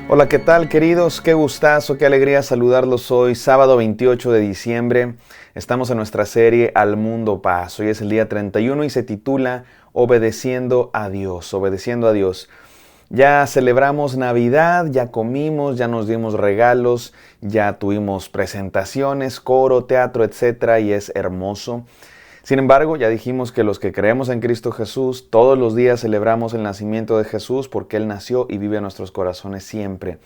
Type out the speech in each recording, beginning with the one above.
Hola, ¿qué tal, queridos? Qué gustazo, qué alegría saludarlos hoy, sábado 28 de diciembre. Estamos en nuestra serie Al Mundo Paz. Hoy es el día 31 y se titula Obedeciendo a Dios, obedeciendo a Dios. Ya celebramos Navidad, ya comimos, ya nos dimos regalos, ya tuvimos presentaciones, coro, teatro, etcétera, y es hermoso. Sin embargo, ya dijimos que los que creemos en Cristo Jesús, todos los días celebramos el nacimiento de Jesús porque Él nació y vive en nuestros corazones siempre.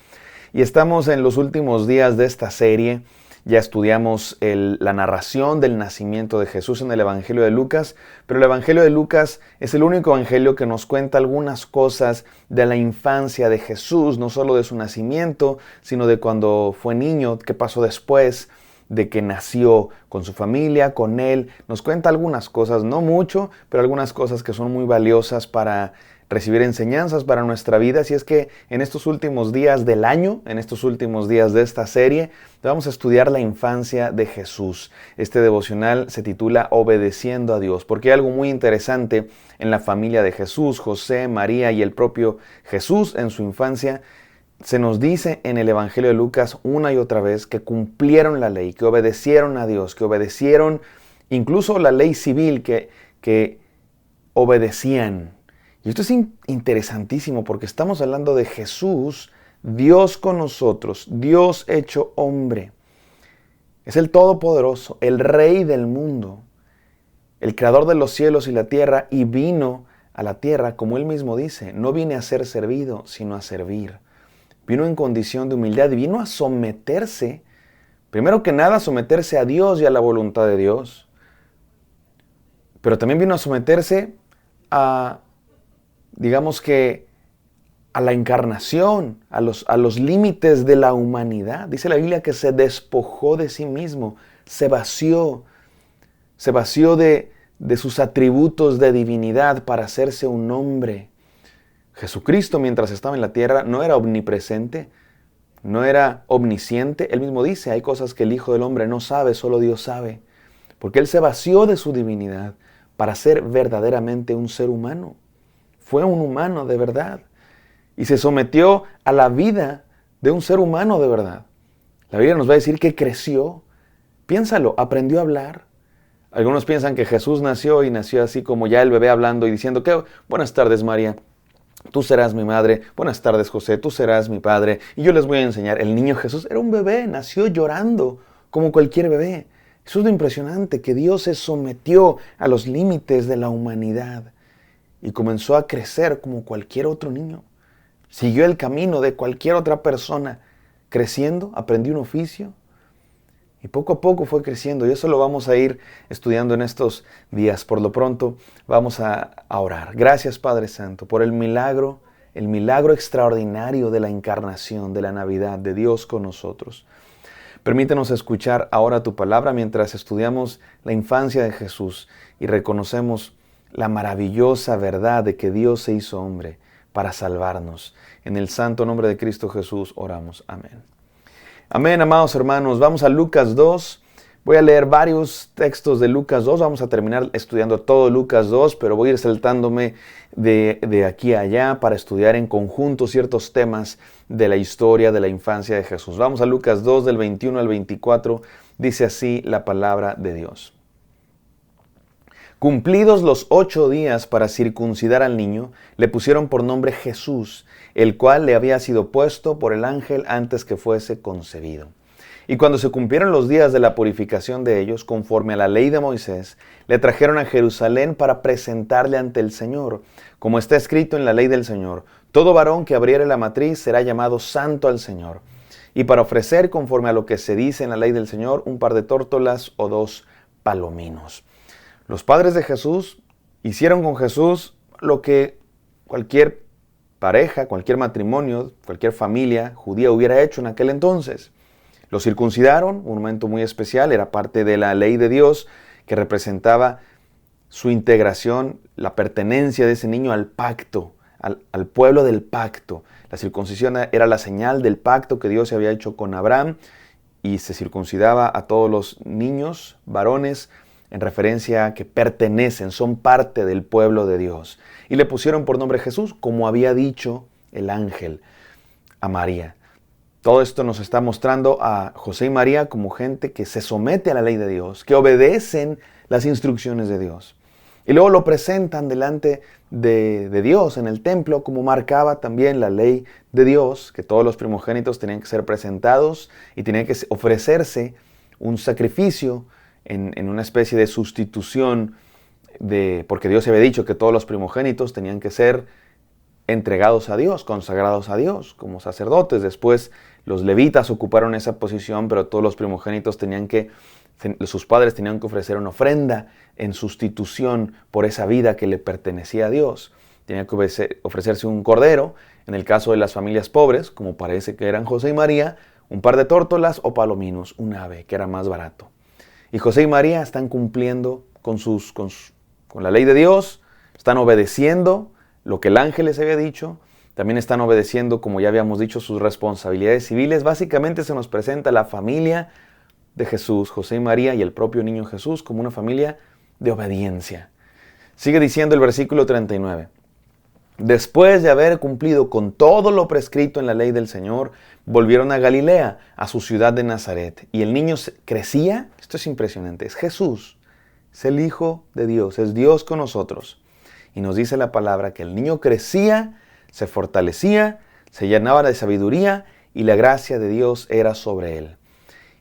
Y estamos en los últimos días de esta serie. Ya estudiamos la narración del nacimiento de Jesús en el Evangelio de Lucas, pero el Evangelio de Lucas es el único evangelio que nos cuenta algunas cosas de la infancia de Jesús, no solo de su nacimiento, sino de cuando fue niño, qué pasó después, de que nació con su familia, con él. Nos cuenta algunas cosas, no mucho, pero algunas cosas que son muy valiosas para recibir enseñanzas para nuestra vida. Así es que en estos últimos días del año, en estos últimos días de esta serie, vamos a estudiar la infancia de Jesús. Este devocional se titula Obedeciendo a Dios, porque hay algo muy interesante en la familia de Jesús, José, María y el propio Jesús en su infancia. Se nos dice en el Evangelio de Lucas una y otra vez que cumplieron la ley, que obedecieron a Dios, que obedecieron incluso la ley civil, que obedecían. Y esto es interesantísimo porque estamos hablando de Jesús, Dios con nosotros, Dios hecho hombre. Es el Todopoderoso, el Rey del mundo, el Creador de los cielos y la tierra, y vino a la tierra, como Él mismo dice, no vine a ser servido, sino a servir. Vino en condición de humildad y vino a someterse, primero que nada, a someterse a Dios y a la voluntad de Dios. Pero también vino a someterse a, digamos que, a la encarnación, a los límites de la humanidad. Dice la Biblia que se despojó de sí mismo, se vació de sus atributos de divinidad para hacerse un hombre. Jesucristo, mientras estaba en la tierra, no era omnipresente, no era omnisciente. Él mismo dice, hay cosas que el Hijo del Hombre no sabe, solo Dios sabe. Porque Él se vació de su divinidad para ser verdaderamente un ser humano. Fue un humano de verdad. Y se sometió a la vida de un ser humano de verdad. La Biblia nos va a decir que creció. Piénsalo, aprendió a hablar. Algunos piensan que Jesús nació y nació así como ya el bebé hablando y diciendo que buenas tardes, María. Tú serás mi madre, buenas tardes, José, tú serás mi padre, y yo les voy a enseñar. El niño Jesús era un bebé, nació llorando, como cualquier bebé. Eso es lo impresionante, que Dios se sometió a los límites de la humanidad y comenzó a crecer como cualquier otro niño. Siguió el camino de cualquier otra persona, creciendo, aprendió un oficio, y poco a poco fue creciendo, y eso lo vamos a ir estudiando en estos días. Por lo pronto, vamos a orar. Gracias, Padre Santo, por el milagro extraordinario de la encarnación, de la Navidad, de Dios con nosotros. Permítenos escuchar ahora tu palabra mientras estudiamos la infancia de Jesús y reconocemos la maravillosa verdad de que Dios se hizo hombre para salvarnos. En el santo nombre de Cristo Jesús oramos. Amén. Amén, amados hermanos. Vamos a Lucas 2. Voy a leer varios textos de Lucas 2. Vamos a terminar estudiando todo Lucas 2, pero voy a ir saltándome de aquí a allá para estudiar en conjunto ciertos temas de la historia de la infancia de Jesús. Vamos a Lucas 2, del 21 al 24. Dice así la palabra de Dios. Cumplidos los 8 días para circuncidar al niño, le pusieron por nombre Jesús, el cual le había sido puesto por el ángel antes que fuese concebido. Y cuando se cumplieron los días de la purificación de ellos, conforme a la ley de Moisés, le trajeron a Jerusalén para presentarle ante el Señor, como está escrito en la ley del Señor: todo varón que abriere la matriz será llamado santo al Señor. Y para ofrecer, conforme a lo que se dice en la ley del Señor, un par de tórtolas o 2 palominos. Los padres de Jesús hicieron con Jesús lo que cualquier pareja, cualquier matrimonio, cualquier familia judía hubiera hecho en aquel entonces. Lo circuncidaron, un momento muy especial, era parte de la ley de Dios que representaba su integración, la pertenencia de ese niño al pacto, al pueblo del pacto. La circuncisión era la señal del pacto que Dios había hecho con Abraham, y se circuncidaba a todos los niños, varones, en referencia a que pertenecen, son parte del pueblo de Dios. Y le pusieron por nombre Jesús, como había dicho el ángel. a María. Todo esto nos está mostrando a José y María como gente que se somete a la ley de Dios, que obedecen las instrucciones de Dios. Y luego lo presentan delante de Dios en el templo, como marcaba también la ley de Dios, que todos los primogénitos tenían que ser presentados y tenían que ofrecerse un sacrificio en una especie de sustitución, porque Dios había dicho que todos los primogénitos tenían que ser entregados a Dios, consagrados a Dios como sacerdotes. Después los levitas ocuparon esa posición, pero todos los primogénitos sus padres tenían que ofrecer una ofrenda en sustitución por esa vida que le pertenecía a Dios. Tenía que ofrecerse un cordero, en el caso de las familias pobres, como parece que eran José y María, un par de tórtolas o palominos, un ave, que era más barato. Y José y María están cumpliendo con la ley de Dios, están obedeciendo lo que el ángel les había dicho, también están obedeciendo, como ya habíamos dicho, sus responsabilidades civiles. Básicamente se nos presenta la familia de Jesús, José y María y el propio niño Jesús, como una familia de obediencia. Sigue diciendo el versículo 39. Después de haber cumplido con todo lo prescrito en la ley del Señor, volvieron a Galilea, a su ciudad de Nazaret. Y el niño crecía, esto es impresionante, es Jesús, es el Hijo de Dios, es Dios con nosotros. Y nos dice la palabra que el niño crecía, se fortalecía, se llenaba de sabiduría y la gracia de Dios era sobre él.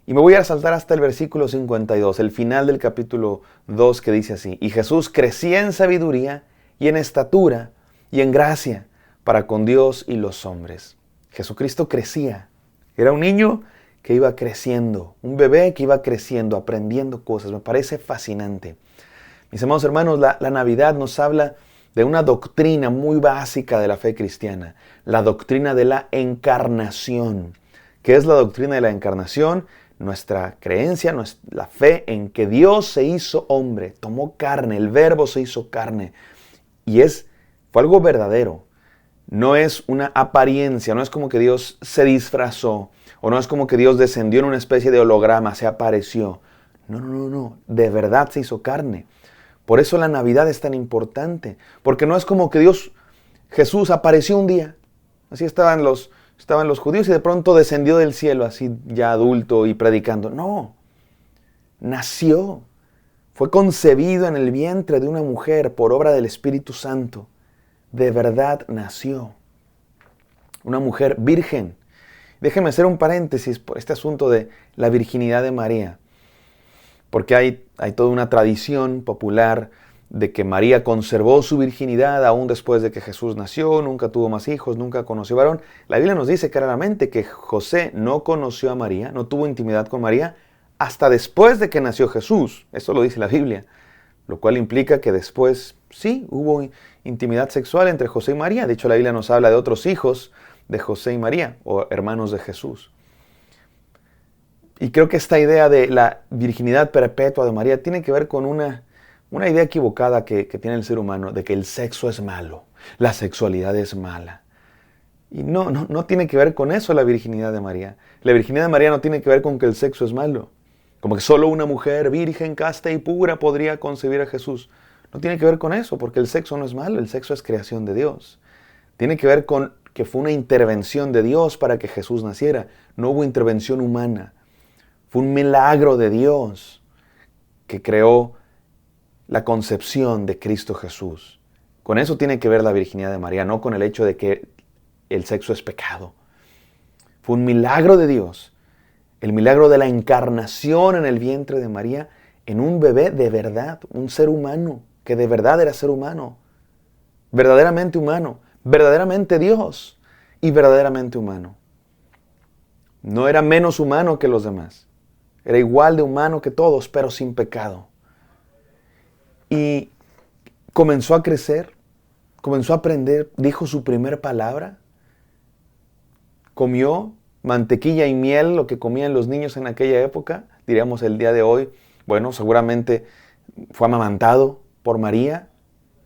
Y me voy a saltar hasta el versículo 52, el final del capítulo 2, que dice así: y Jesús crecía en sabiduría y en estatura y en gracia para con Dios y los hombres. Jesucristo crecía. Era un niño que iba creciendo, un bebé que iba creciendo, aprendiendo cosas. Me parece fascinante. Mis amados hermanos, la Navidad nos habla de una doctrina muy básica de la fe cristiana, la doctrina de la encarnación. ¿Qué es la doctrina de la encarnación? Nuestra creencia, la fe en que Dios se hizo hombre, tomó carne, el Verbo se hizo carne. Y fue algo verdadero. No es una apariencia, no es como que Dios se disfrazó, o no es como que Dios descendió en una especie de holograma, se apareció. No, de verdad se hizo carne. Por eso la Navidad es tan importante, porque no es como que Jesús apareció un día, así estaban los judíos y de pronto descendió del cielo, así ya adulto y predicando. No, nació, fue concebido en el vientre de una mujer por obra del Espíritu Santo. De verdad nació. Una mujer virgen. Déjenme hacer un paréntesis por este asunto de la virginidad de María. Porque hay toda una tradición popular de que María conservó su virginidad aún después de que Jesús nació, nunca tuvo más hijos, nunca conoció varón. La Biblia nos dice claramente que José no conoció a María, no tuvo intimidad con María hasta después de que nació Jesús. Eso lo dice la Biblia. Lo cual implica que después sí hubo intimidad sexual entre José y María. De hecho, la Biblia nos habla de otros hijos de José y María, o hermanos de Jesús. Y creo que esta idea de la virginidad perpetua de María tiene que ver con una idea equivocada que tiene el ser humano, de que el sexo es malo, la sexualidad es mala. Y no tiene que ver con eso la virginidad de María. La virginidad de María no tiene que ver con que el sexo es malo. Como que solo una mujer virgen, casta y pura podría concebir a Jesús. No tiene que ver con eso, porque el sexo no es malo, el sexo es creación de Dios. Tiene que ver con que fue una intervención de Dios para que Jesús naciera. No hubo intervención humana. Fue un milagro de Dios que creó la concepción de Cristo Jesús. Con eso tiene que ver la virginidad de María, no con el hecho de que el sexo es pecado. Fue un milagro de Dios. El milagro de la encarnación en el vientre de María en un bebé de verdad, un ser humano, que de verdad era ser humano, verdaderamente Dios y verdaderamente humano. No era menos humano que los demás, era igual de humano que todos, pero sin pecado. Y comenzó a crecer, comenzó a aprender, dijo su primer palabra, comió mantequilla y miel, lo que comían los niños en aquella época, diríamos el día de hoy. Bueno, seguramente fue amamantado por María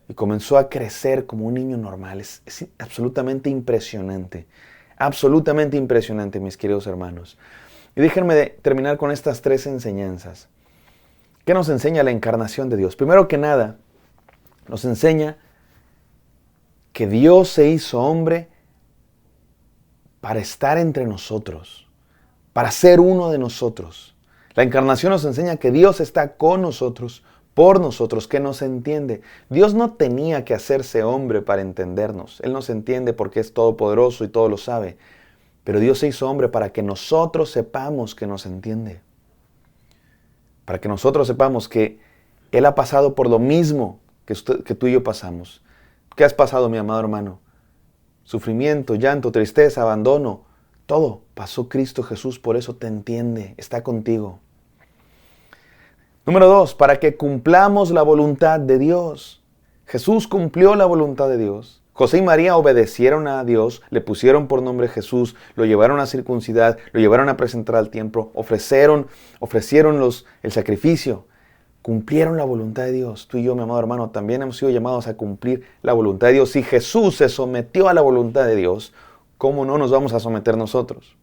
y comenzó a crecer como un niño normal. Es absolutamente impresionante, mis queridos hermanos. Y déjenme terminar con estas 3 enseñanzas. ¿Qué nos enseña la encarnación de Dios? Primero que nada, nos enseña que Dios se hizo hombre para estar entre nosotros, para ser uno de nosotros. La encarnación nos enseña que Dios está con nosotros, por nosotros, que nos entiende. Dios no tenía que hacerse hombre para entendernos. Él nos entiende porque es todopoderoso y todo lo sabe. Pero Dios se hizo hombre para que nosotros sepamos que nos entiende. Para que nosotros sepamos que Él ha pasado por lo mismo que tú y yo pasamos. ¿Qué has pasado, mi amado hermano? Sufrimiento, llanto, tristeza, abandono. Todo pasó Cristo Jesús, por eso te entiende, está contigo. Número 2, para que cumplamos la voluntad de Dios. Jesús cumplió la voluntad de Dios. José y María obedecieron a Dios, le pusieron por nombre Jesús, lo llevaron a circuncidar, lo llevaron a presentar al templo, ofrecieron el sacrificio. Cumplieron la voluntad de Dios. Tú y yo, mi amado hermano, también hemos sido llamados a cumplir la voluntad de Dios. Si Jesús se sometió a la voluntad de Dios, ¿cómo no nos vamos a someter nosotros?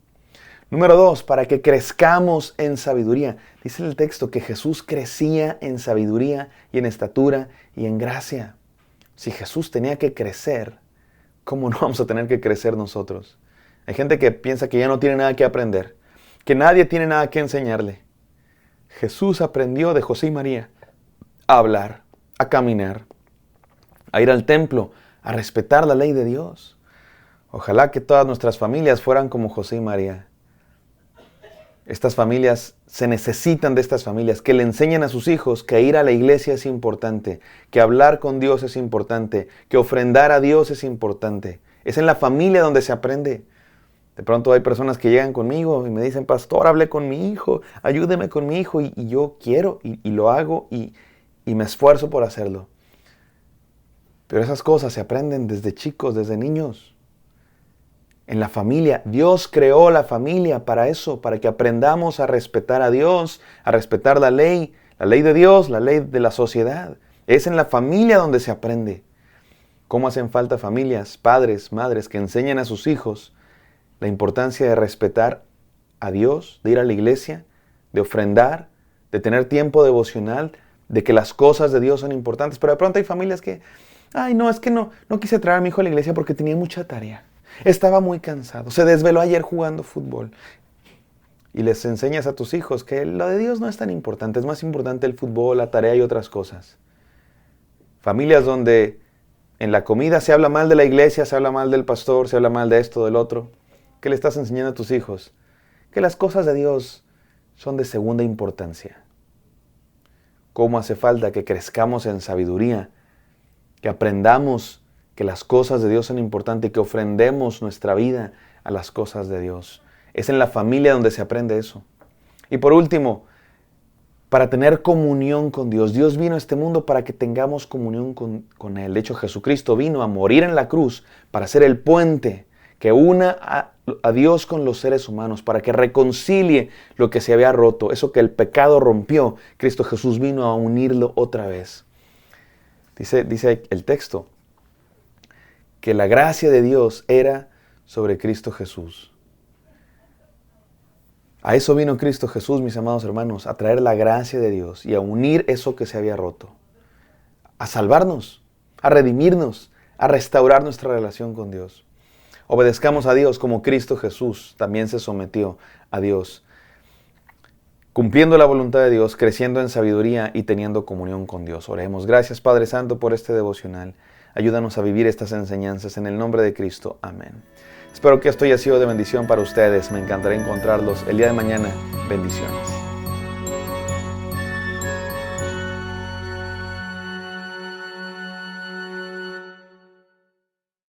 Número 2, para que crezcamos en sabiduría. Dice el texto que Jesús crecía en sabiduría y en estatura y en gracia. Si Jesús tenía que crecer, ¿cómo no vamos a tener que crecer nosotros? Hay gente que piensa que ya no tiene nada que aprender, que nadie tiene nada que enseñarle. Jesús aprendió de José y María a hablar, a caminar, a ir al templo, a respetar la ley de Dios. Ojalá que todas nuestras familias fueran como José y María. Estas familias se necesitan de estas familias que le enseñen a sus hijos que ir a la iglesia es importante, que hablar con Dios es importante, que ofrendar a Dios es importante. Es en la familia donde se aprende. De pronto hay personas que llegan conmigo y me dicen, pastor, hablé con mi hijo, ayúdeme con mi hijo, y yo quiero y lo hago y me esfuerzo por hacerlo. Pero esas cosas se aprenden desde chicos, desde niños. En la familia, Dios creó la familia para eso, para que aprendamos a respetar a Dios, a respetar la ley de Dios, la ley de la sociedad. Es en la familia donde se aprende. ¿Cómo hacen falta familias, padres, madres que enseñen a sus hijos la importancia de respetar a Dios, de ir a la iglesia, de ofrendar, de tener tiempo devocional, de que las cosas de Dios son importantes? Pero de pronto hay familias que, es que no quise traer a mi hijo a la iglesia porque tenía mucha tarea. Estaba muy cansado, se desveló ayer jugando fútbol. Y les enseñas a tus hijos que lo de Dios no es tan importante, es más importante el fútbol, la tarea y otras cosas. Familias donde en la comida se habla mal de la iglesia, se habla mal del pastor, se habla mal de esto, del otro. ¿Qué le estás enseñando a tus hijos? Que las cosas de Dios son de segunda importancia. ¿Cómo hace falta que crezcamos en sabiduría, que aprendamos que las cosas de Dios son importantes y que ofrendemos nuestra vida a las cosas de Dios? Es en la familia donde se aprende eso. Y por último, para tener comunión con Dios. Dios vino a este mundo para que tengamos comunión con Él. De hecho, Jesucristo vino a morir en la cruz para ser el puente que una a Dios con los seres humanos, para que reconcilie lo que se había roto. Eso que el pecado rompió, Cristo Jesús vino a unirlo otra vez. Dice el texto que la gracia de Dios era sobre Cristo Jesús. A eso vino Cristo Jesús, mis amados hermanos, a traer la gracia de Dios y a unir eso que se había roto, a salvarnos, a redimirnos, a restaurar nuestra relación con Dios. Obedezcamos a Dios como Cristo Jesús también se sometió a Dios, cumpliendo la voluntad de Dios, creciendo en sabiduría y teniendo comunión con Dios. Oremos. Gracias, Padre Santo, por este devocional. Ayúdanos a vivir estas enseñanzas en el nombre de Cristo. Amén. Espero que esto haya sido de bendición para ustedes. Me encantará encontrarlos el día de mañana. Bendiciones.